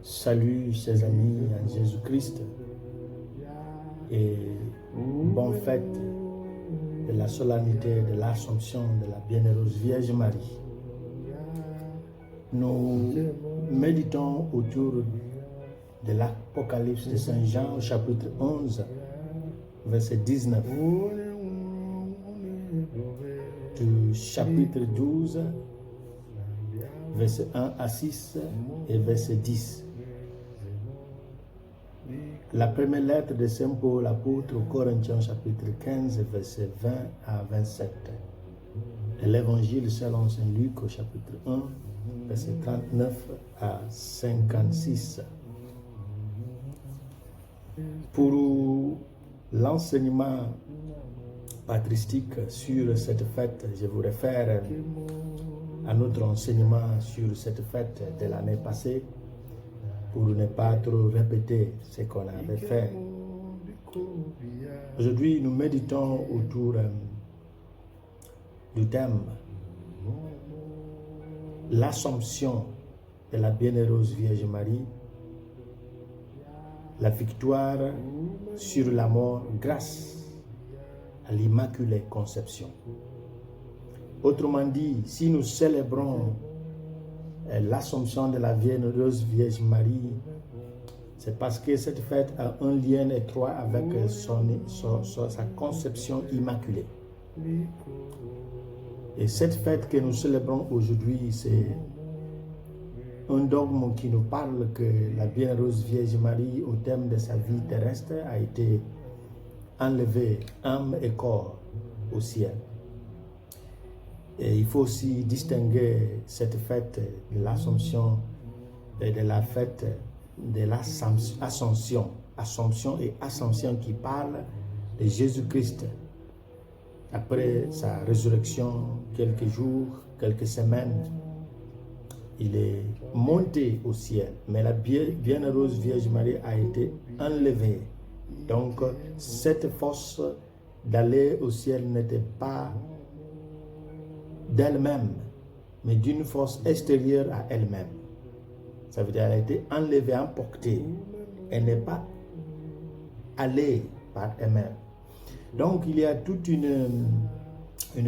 Salut chers amis en Jésus-Christ et bonne fête de la solennité de l'Assomption de la Bienheureuse Vierge Marie. Nous méditons autour de l'Apocalypse de Saint Jean au chapitre 11, verset 19, du chapitre 12, verset 1 à 6 et verset 10. La première lettre de Saint Paul, apôtre aux Corinthiens, chapitre 15, verset 20 à 27. Et l'évangile selon Saint Luc au chapitre 1, verset 39 à 56. Pour l'enseignement patristique sur cette fête, je vous réfère à notre enseignement sur cette fête de l'année passée, pour ne pas trop répéter ce qu'on avait fait. Aujourd'hui, nous méditons autour du thème l'Assomption de la Bienheureuse Vierge Marie, la victoire sur la mort grâce à l'Immaculée Conception. Autrement dit, si nous célébrons l'Assomption de la Bienheureuse Vierge Marie, c'est parce que cette fête a un lien étroit avec sa conception immaculée. Et cette fête que nous célébrons aujourd'hui, c'est un dogme qui nous parle que la Bienheureuse Vierge Marie, au terme de sa vie terrestre, a été enlevée, âme et corps, au ciel. Et il faut aussi distinguer cette fête de l'Assomption et de la fête de l'Ascension. Assomption et Ascension qui parlent de Jésus-Christ. Après sa résurrection, quelques jours, quelques semaines, il est monté au ciel. Mais la Bienheureuse Vierge Marie a été enlevée. Donc, cette force d'aller au ciel n'était pas d'elle-même, mais d'une force extérieure à elle-même. Ça veut dire qu'elle a été enlevée, emportée. Elle n'est pas allée par elle-même. Donc il y a toute une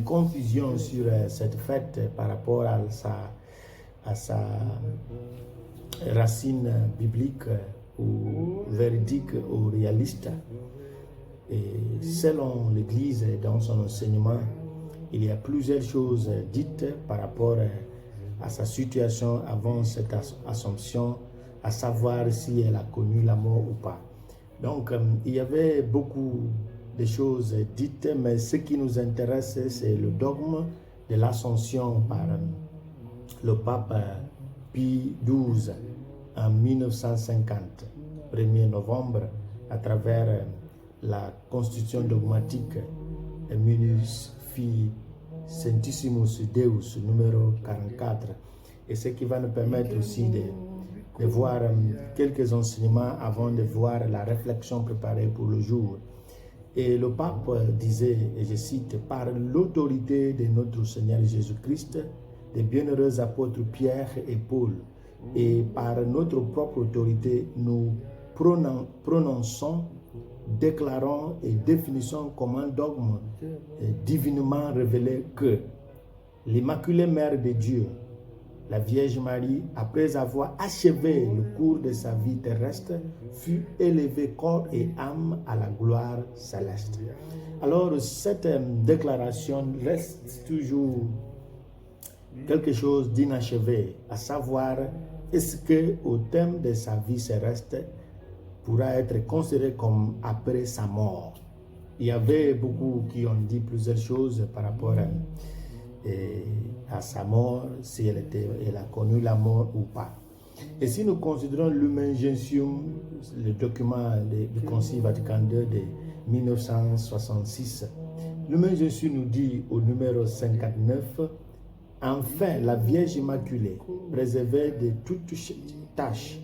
confusion sur cette fête par rapport à sa racine biblique ou véridique ou réaliste. Et selon l'Église et dans son enseignement, il y a plusieurs choses dites par rapport à sa situation avant cette Assomption, à savoir si elle a connu la mort ou pas. Donc, il y avait beaucoup de choses dites, mais ce qui nous intéresse, c'est le dogme de l'Assomption par le pape Pie XII en 1950, 1er novembre, à travers la constitution dogmatique Munus Sanctissimus Deus numéro 44, et ce qui va nous permettre aussi de voir quelques enseignements avant de voir la réflexion préparée pour le jour. Et le pape disait, et je cite, « Par l'autorité de notre Seigneur Jésus-Christ, des bienheureux apôtres Pierre et Paul, et par notre propre autorité, nous prononçons, déclarons et définissons comme un dogme divinement révélé que l'Immaculée Mère de Dieu, la Vierge Marie, après avoir achevé le cours de sa vie terrestre, fut élevée corps et âme à la gloire céleste. » Alors cette déclaration reste toujours quelque chose d'inachevé, à savoir, est-ce qu'au terme de sa vie terrestre, pourra être considéré comme après sa mort. Il y avait beaucoup qui ont dit plusieurs choses par rapport à sa mort, si elle a connu la mort ou pas. Et si nous considérons l'Humain Gentium, le document du Concile Vatican II de 1966, l'Humain Gentium nous dit au numéro 59, « Enfin, la Vierge Immaculée, préservée de toute tâche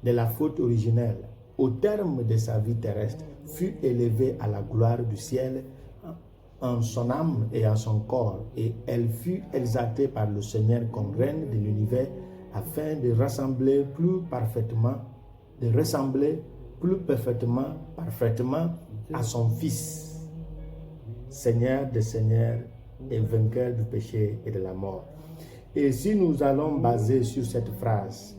de la faute originelle, au terme de sa vie terrestre, fut élevée à la gloire du ciel en son âme et en son corps, et elle fut exaltée par le Seigneur comme reine de l'univers afin de ressembler plus parfaitement à son Fils, Seigneur des Seigneurs et vainqueur du péché et de la mort. Et si nous allons baser sur cette phrase,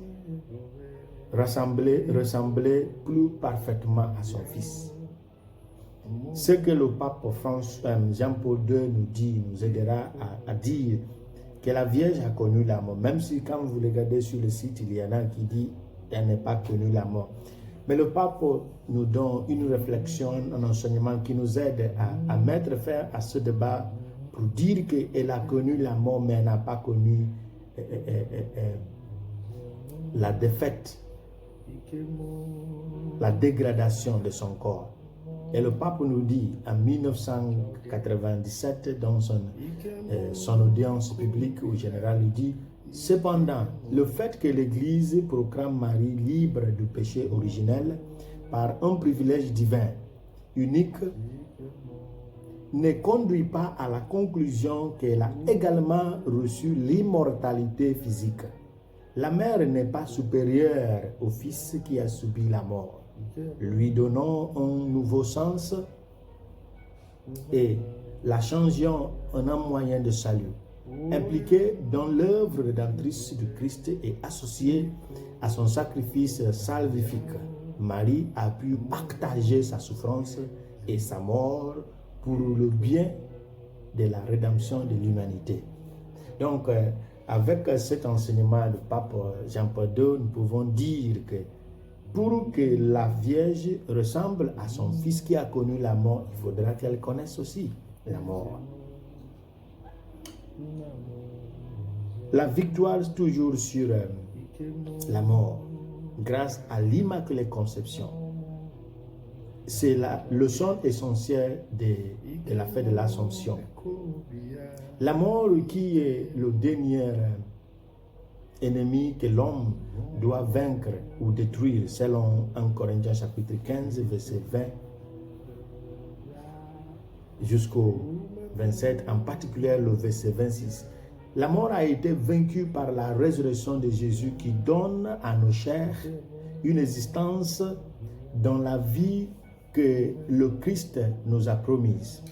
ressembler plus parfaitement à son Fils, ce que le pape Jean-Paul II nous dit, nous aidera à dire que la Vierge a connu la mort, même si quand vous regardez sur le site, il y en a qui dit qu'elle n'a pas connu la mort. Mais le pape nous donne une réflexion, un enseignement qui nous aide à mettre fin à ce débat pour dire qu'elle a connu la mort, mais elle n'a pas connu la défaite, la dégradation de son corps. Et le pape nous dit en 1997 dans son audience publique au général, il dit: cependant, le fait que l'Église proclame Marie libre du péché originel par un privilège divin unique ne conduit pas à la conclusion qu'elle a également reçu l'immortalité physique. La mère n'est pas supérieure au Fils qui a subi la mort, lui donnant un nouveau sens et la changeant en un moyen de salut. Impliquée dans l'œuvre rédemptrice du Christ et associée à son sacrifice salvifique, Marie a pu partager sa souffrance et sa mort pour le bien de la rédemption de l'humanité. Donc, avec cet enseignement du pape Jean-Paul II, nous pouvons dire que pour que la Vierge ressemble à son Fils qui a connu la mort, il faudra qu'elle connaisse aussi la mort. La victoire toujours sur la mort, grâce à l'Immaculée Conception. C'est la leçon essentielle de la fête de l'Assomption. La mort qui est le dernier ennemi que l'homme doit vaincre ou détruire, selon 1 Corinthiens chapitre 15, verset 20 jusqu'au 27, en particulier le verset 26. La mort a été vaincue par la résurrection de Jésus qui donne à nos chairs une existence dans la vie que le Christ nous a promise.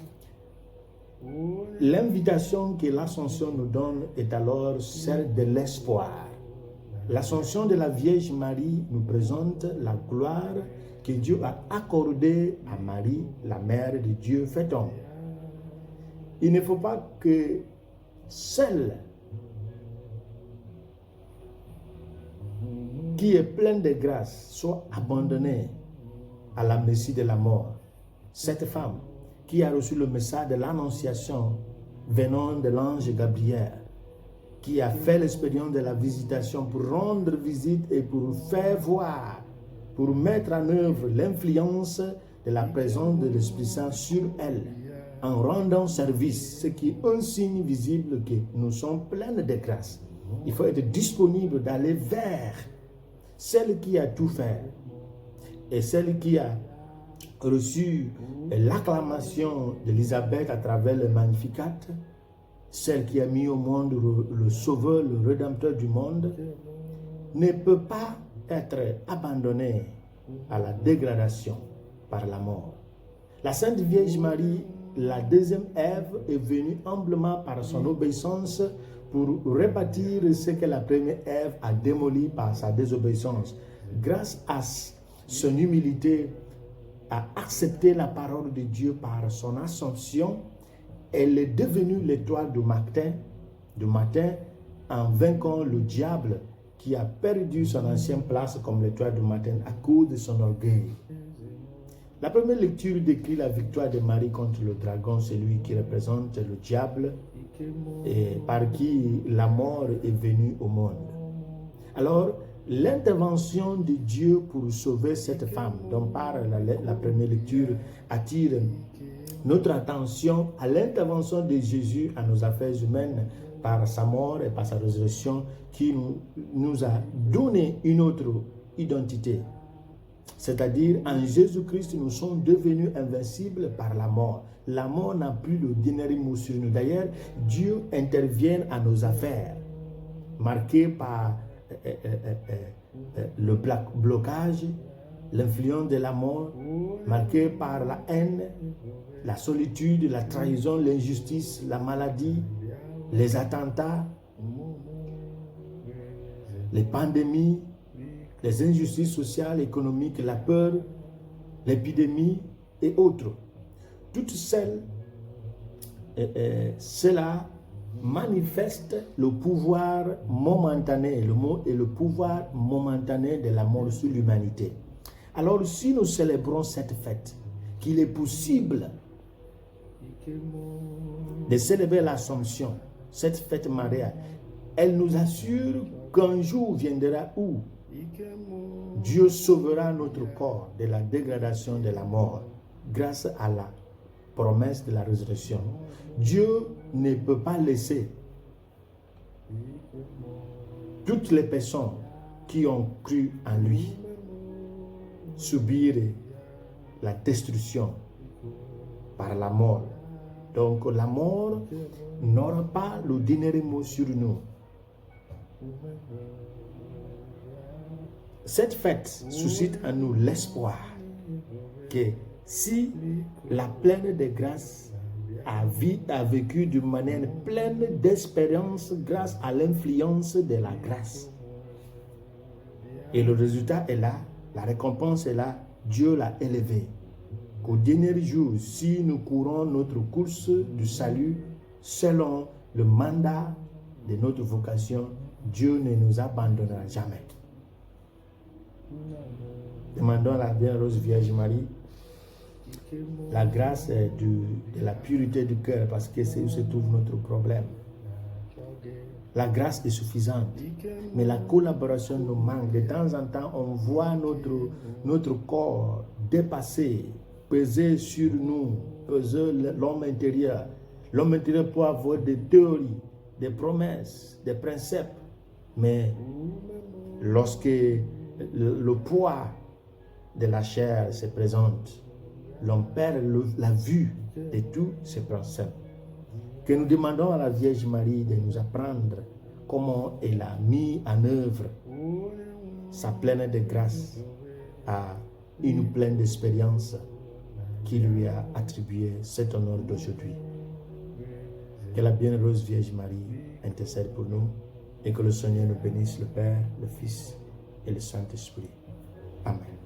L'invitation que l'Ascension nous donne est alors celle de l'espoir. L'Ascension de la Vierge Marie nous présente la gloire que Dieu a accordée à Marie, la mère de Dieu fait homme. Il ne faut pas que celle qui est pleine de grâce soit abandonnée à la merci de la mort. Cette femme qui a reçu le message de l'Annonciation venant de l'ange Gabriel, qui a fait l'expérience de la visitation pour rendre visite et pour faire voir, pour mettre en œuvre l'influence de la présence de l'Esprit Saint sur elle, en rendant service, ce qui est un signe visible que nous sommes pleins de grâce. Il faut être disponible d'aller vers celle qui a tout fait et celle qui a reçu l'acclamation d'Élisabeth à travers le Magnificat, celle qui a mis au monde le Sauveur, le Rédempteur du monde, ne peut pas être abandonnée à la dégradation par la mort. La Sainte Vierge Marie, la deuxième Ève, est venue humblement par son obéissance pour rebâtir ce que la première Ève a démoli par sa désobéissance. Grâce à son humilité, à accepter la parole de Dieu par son assomption, elle est devenue l'étoile du matin en vainquant le diable qui a perdu son ancienne place comme l'étoile du matin à cause de son orgueil. La première lecture décrit la victoire de Marie contre le dragon, celui qui représente le diable et par qui la mort est venue au monde. Alors, l'intervention de Dieu pour sauver cette femme, dont parle la première lecture, attire notre attention à l'intervention de Jésus à nos affaires humaines par sa mort et par sa résurrection qui nous a donné une autre identité. C'est-à-dire, en Jésus-Christ, nous sommes devenus invincibles par la mort. La mort n'a plus le dernier mot sur nous. D'ailleurs, Dieu intervient à nos affaires, marquées par le blocage, l'influence de la mort, marquée par la haine, la solitude, la trahison, l'injustice, la maladie, les attentats, les pandémies, les injustices sociales, économiques, la peur, l'épidémie et autres. Toutes cela manifeste le pouvoir momentané, le mot est le pouvoir momentané de la mort sur l'humanité. Alors si nous célébrons cette fête, qu'il est possible de célébrer l'Assomption, cette fête mariale, elle nous assure qu'un jour viendra où Dieu sauvera notre corps de la dégradation de la mort grâce à la promesse de la résurrection. Dieu ne peut pas laisser toutes les personnes qui ont cru en lui subir la destruction par la mort. Donc la mort n'aura pas le dernier mot sur nous. Cette fête suscite en nous l'espoir que si la pleine de grâce a vécu d'une manière pleine d'espérance grâce à l'influence de la grâce, et le résultat est là, la récompense est là, Dieu l'a élevé. Qu'au dernier jour, si nous courons notre course du salut selon le mandat de notre vocation, Dieu ne nous abandonnera jamais. Demandons à la bienheureuse Vierge Marie la grâce de la pureté du cœur, parce que c'est où se trouve notre problème. La grâce est suffisante, mais la collaboration nous manque. De temps en temps, on voit notre corps dépasser, peser sur nous, peser l'homme intérieur. L'homme intérieur peut avoir des théories, des promesses, des principes, mais lorsque le poids de la chair se présente, l'on perd la vue de tous ces principes. Que nous demandons à la Vierge Marie de nous apprendre comment elle a mis en œuvre sa pleine de grâce à une pleine d'expérience qui lui a attribué cet honneur d'aujourd'hui. Que la bienheureuse Vierge Marie intercède pour nous et que le Seigneur nous bénisse, le Père, le Fils et le Saint-Esprit. Amen.